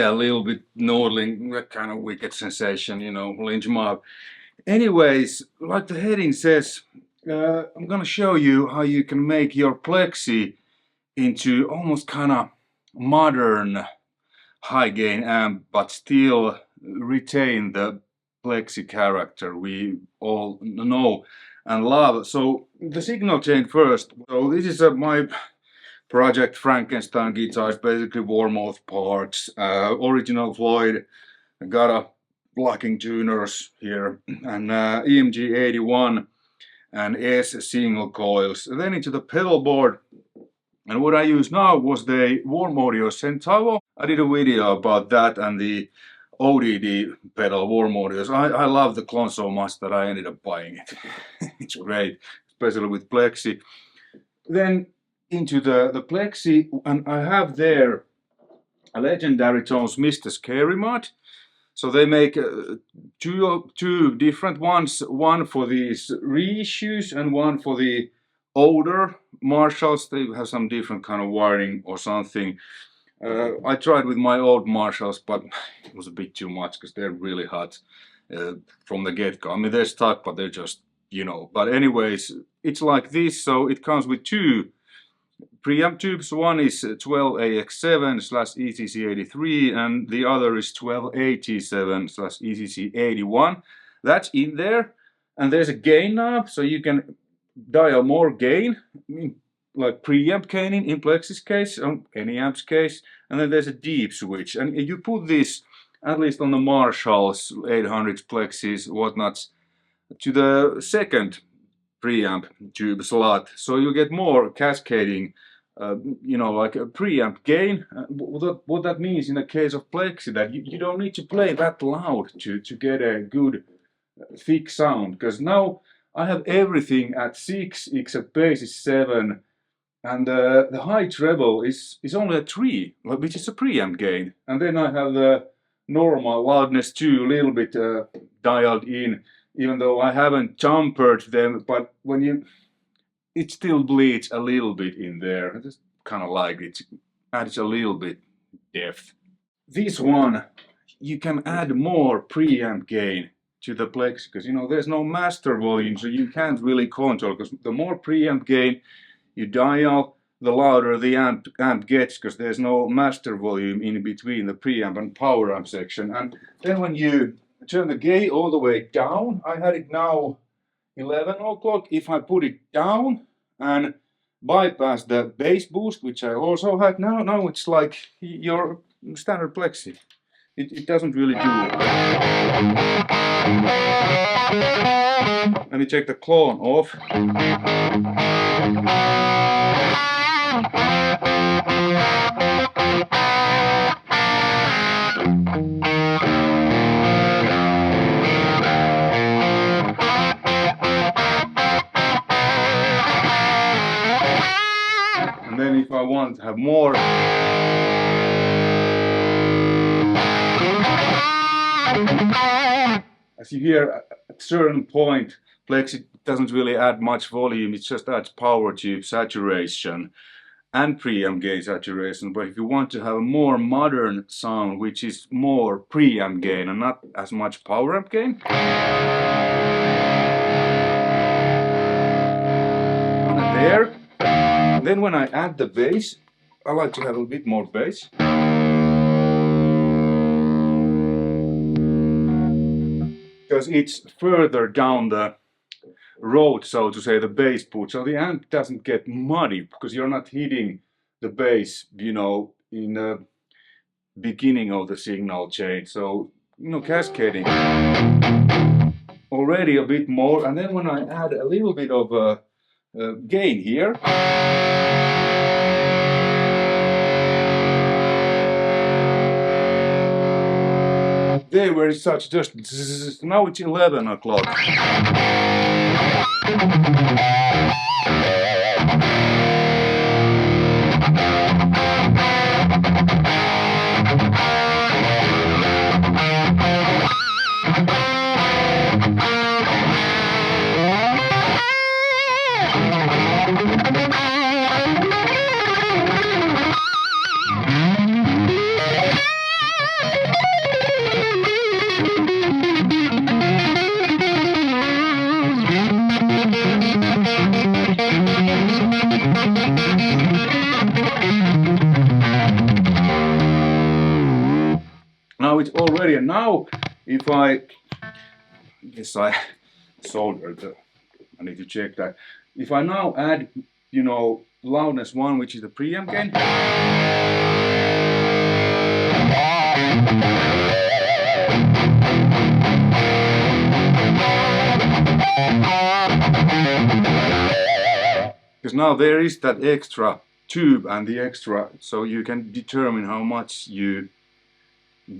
Yeah, a little bit noodling, that kind of wicked sensation, you know, lynch mob. Anyways, like the heading says, I'm gonna show you how you can make your plexi into almost kind of modern high gain amp, but still retain the plexi character we all know and love. So the signal chain first. So this is my Project Frankenstein guitars, basically Warmoth parts, original Floyd. I got a blocking tuners here, and EMG 81 and S single coils. And then into the pedal board. And what I use now was the Warm Audio Centavo. I did a video about that and the ODD pedal Warm Audios. I love the clone so much that I ended up buying it. It's great, especially with Plexi. Then into the Plexi, and I have there a legendary tones Mr. Scary Mod. So they make two different ones, one for these reissues and one for the older Marshalls. They have some different kind of wiring or something. I tried with my old Marshalls, but it was a bit too much because they're really hot from the get-go. I mean, they're stuck, but they're just, you know. But anyways, it's like this. So it comes with two preamp tubes. One is 12AX7/ECC83 and the other is 12AT7/ECC81. That's in there, and there's a gain knob, so you can dial more gain, like preamp gaining in Plexi's case, any amp's case, and then there's a deep switch, and you put this, at least on the Marshalls, 800s, Plexis, whatnots, to the second preamp tube slot, so you get more cascading, you know, like a preamp gain. What that means in the case of Plexi, that you don't need to play that loud to get a good thick sound, because now I have everything at 6, except bass is 7, and the high treble is only at 3, which is a preamp gain, and then I have the normal loudness too, a little bit dialed in, even though I haven't jumpered them, but when it still bleeds a little bit in there. I just kind of like it, adds a little bit depth. This one, you can add more preamp gain to the Plexi, because you know there's no master volume, so you can't really control, because the more preamp gain you dial, the louder the amp gets, because there's no master volume in between the preamp and power amp section. And then when you turn the gain all the way down, I had it now 11 o'clock. If I put it down and bypass the bass boost, which I also had, now it's like your standard Plexi. It doesn't really do it. Let me check the clone off. And then if I want to have more, as you hear, at a certain point, Plexi doesn't really add much volume, it just adds power tube saturation and preamp gain saturation. But if you want to have a more modern sound, which is more preamp gain and not as much power amp gain, there. Then when I add the bass, I like to have a bit more bass. Because it's further down the road, so to say, the bass put, so the amp doesn't get muddy, because you're not hitting the bass, you know, in the beginning of the signal chain. So, you know, cascading already a bit more, and then when I add a little bit of gain here, there where it starts just now it's 11 o'clock. now, if I soldered the, I need to check that. If I now add, you know, loudness 1, which is the preamp gain. Because now there is that extra tube and the extra, so you can determine how much you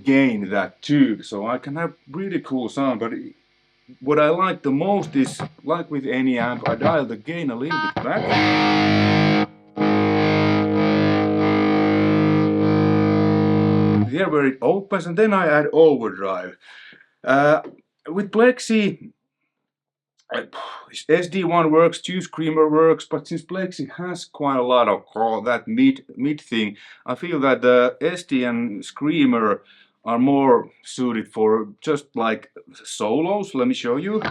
gain that tube. So I can have really cool sound, but what I like the most is, like with any amp, I dial the gain a little bit back. There where it opens, and then I add overdrive. With Plexi, SD1 works, 2 Screamer works, but since Plexi has quite a lot of that mid thing, I feel that the SD and Screamer are more suited for just like solos. Let me show you.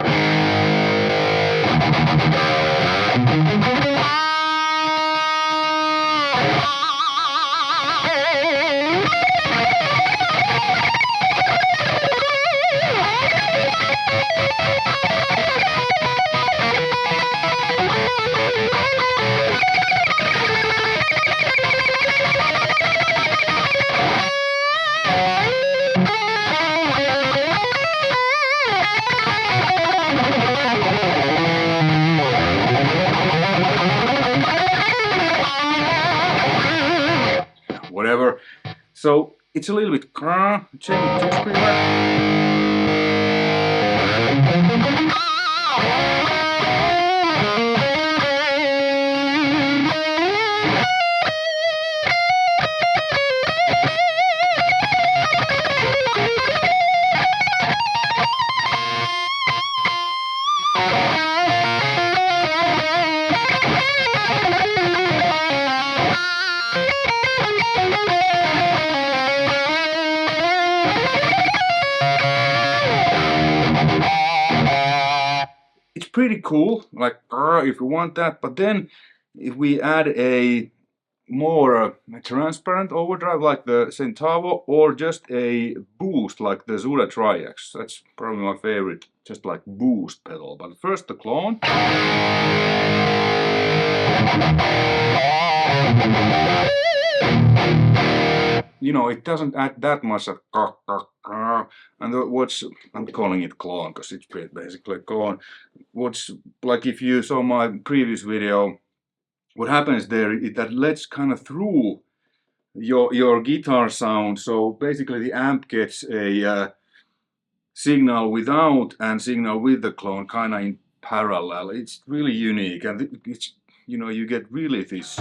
Whatever. So it's a little bit change it to Screamer. It's pretty cool, like if you want that, but then if we add a more transparent overdrive like the Centavo, or just a boost like the Zuda Triax, that's probably my favorite, just like boost pedal. But first the clone. You know, it doesn't add that much of and what's, I'm calling it clone because it's basically clone. What's like, if you saw my previous video, what happens there is that lets kind of through your guitar sound. So basically the amp gets a signal without and signal with the clone kind of in parallel. It's really unique, and it's, you know, you get really this.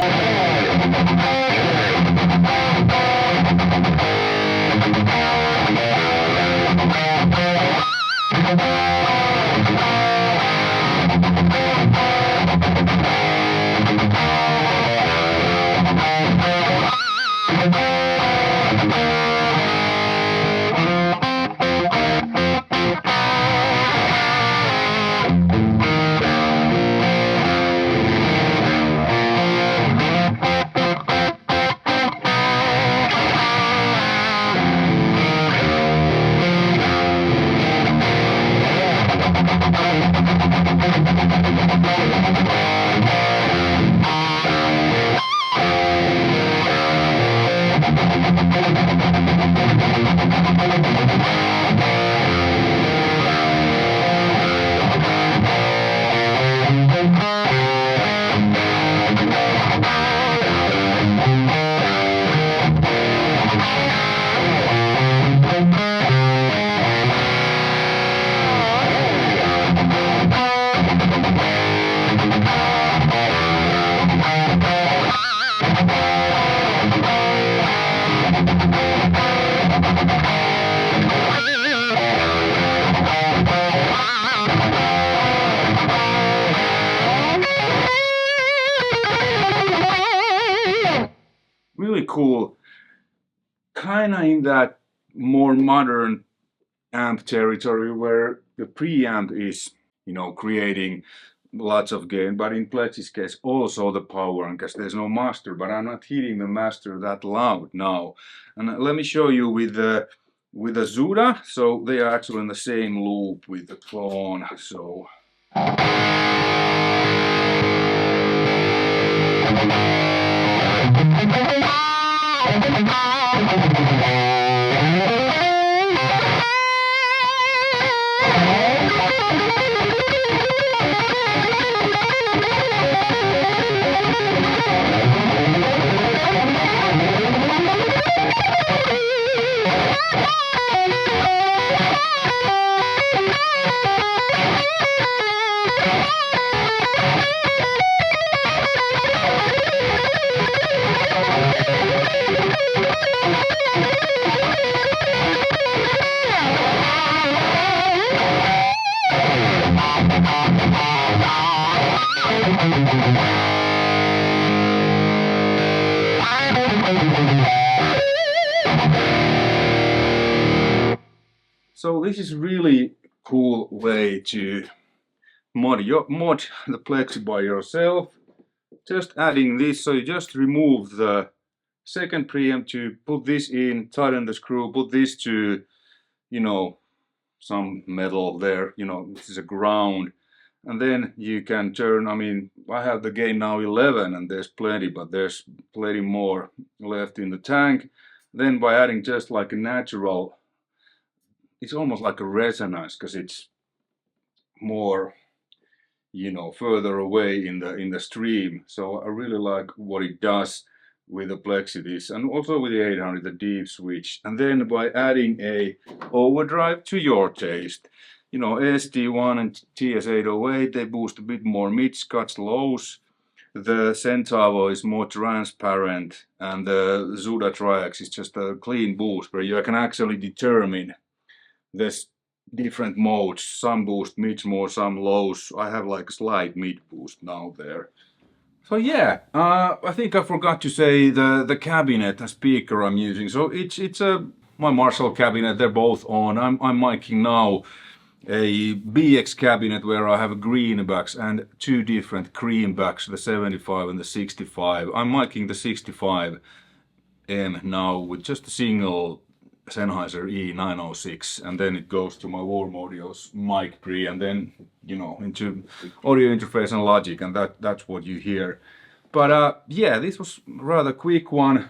Really cool, kinda in that more modern amp territory where the preamp is, you know, creating lots of gain, but in Plexi's case also the power, because there's no master, but I'm not hitting the master that loud now. And let me show you with the with the Zuda, so they are actually in the same loop with the clone. So this is really cool way to mod the Plexi by yourself. Just adding this, so you just remove the second preamp to put this in, tighten the screw, put this to, you know, some metal there, you know, this is a ground. And then you can turn, I mean, I have the gain now 11 and there's plenty, but there's plenty more left in the tank. Then by adding just like a natural, it's almost like a resonance because it's more, you know, further away in the stream. So I really like what it does with the Plexi this, and also with the 800, the deep switch. And then by adding a overdrive to your taste, you know, SD1 and TS808, they boost a bit more mids, cuts, lows. The Centavo is more transparent, and the Zuda Triax is just a clean boost where you can actually determine this different modes. Some boost mids more, some lows. I have like a slight mid boost now there. So yeah, I think I forgot to say the cabinet and speaker I'm using. So it's my Marshall cabinet. They're both on. I'm miking now a BX cabinet where I have greenbacks and two different creambacks, the 75 and the 65. I'm miking the 65M now with just a single Sennheiser E906, and then it goes to my Warm Audio's mic pre, and then, you know, into audio interface and Logic, and that's what you hear. But yeah, this was a rather quick one.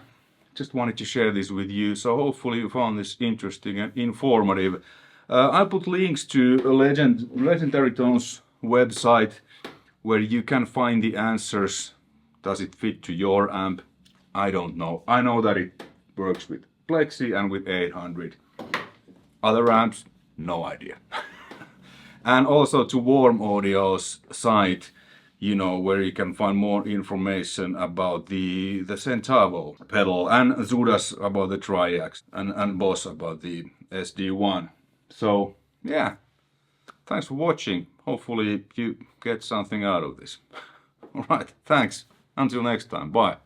Just wanted to share this with you, so hopefully you found this interesting and informative. I put links to Legendary Tones website where you can find the answers. Does it fit to your amp? I don't know. I know that it works with Plexi and with 800. Other amps, no idea. And also to Warm Audio's site, you know, where you can find more information about the Centavo pedal, and Zudas about the Triax, and Boss about the SD1. So yeah, thanks for watching. Hopefully you get something out of this. Alright, thanks. Until next time, bye.